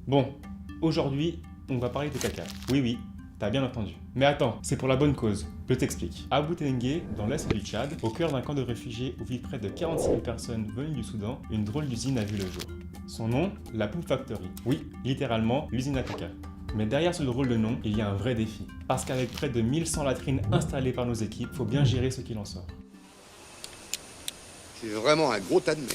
Bon, aujourd'hui, on va parler de caca. Oui, t'as bien entendu. Mais attends, c'est pour la bonne cause. Je t'explique. À Boutengue, dans l'est du Tchad, au cœur d'un camp de réfugiés où vivent près de 46 000 personnes venues du Soudan, une drôle d'usine a vu le jour. Son nom, la Poop Factory. Oui, littéralement, l'usine à caca. Mais derrière ce drôle de nom, il y a un vrai défi. Parce qu'avec près de 1100 latrines installées par nos équipes, faut bien gérer ce qu'il en sort. C'est vraiment un gros tas de merde.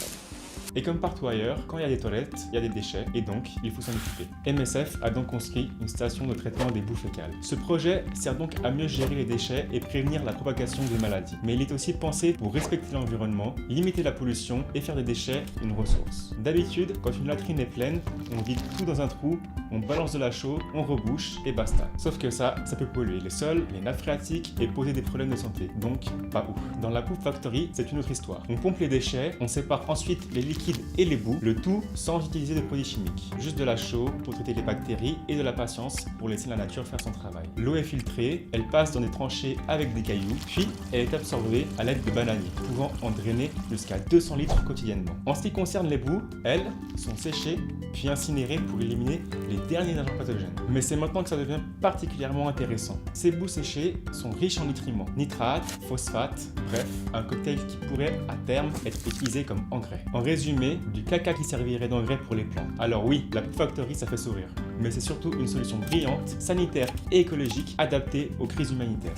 Et comme partout ailleurs, quand il y a des toilettes, il y a des déchets, et donc il faut s'en occuper. MSF a donc construit une station de traitement des boues fécales. Ce projet sert donc à mieux gérer les déchets et prévenir la propagation des maladies. Mais il est aussi pensé pour respecter l'environnement, limiter la pollution et faire des déchets une ressource. D'habitude, quand une latrine est pleine, on vide tout dans un trou, on balance de la chaux, on rebouche et basta. Sauf que ça peut polluer les sols, les nappes phréatiques et poser des problèmes de santé. Donc, pas ouf. Dans la Poop Factory, c'est une autre histoire. On pompe les déchets, on sépare ensuite les liquides et les boues, le tout sans utiliser de produits chimiques. Juste de la chaux pour traiter les bactéries et de la patience pour laisser la nature faire son travail. L'eau est filtrée, elle passe dans des tranchées avec des cailloux, puis elle est absorbée à l'aide de bananiers, pouvant en drainer jusqu'à 200 litres quotidiennement. En ce qui concerne les boues, elles sont séchées puis incinérées pour éliminer les derniers agents pathogènes. Mais c'est maintenant que ça devient particulièrement intéressant. Ces boues séchées sont riches en nutriments, nitrates, phosphates, bref, un cocktail qui pourrait à terme être utilisé comme engrais. En résumé, du caca qui servirait d'engrais pour les plantes. Alors oui, la Poop Factory ça fait sourire, mais c'est surtout une solution brillante, sanitaire et écologique adaptée aux crises humanitaires.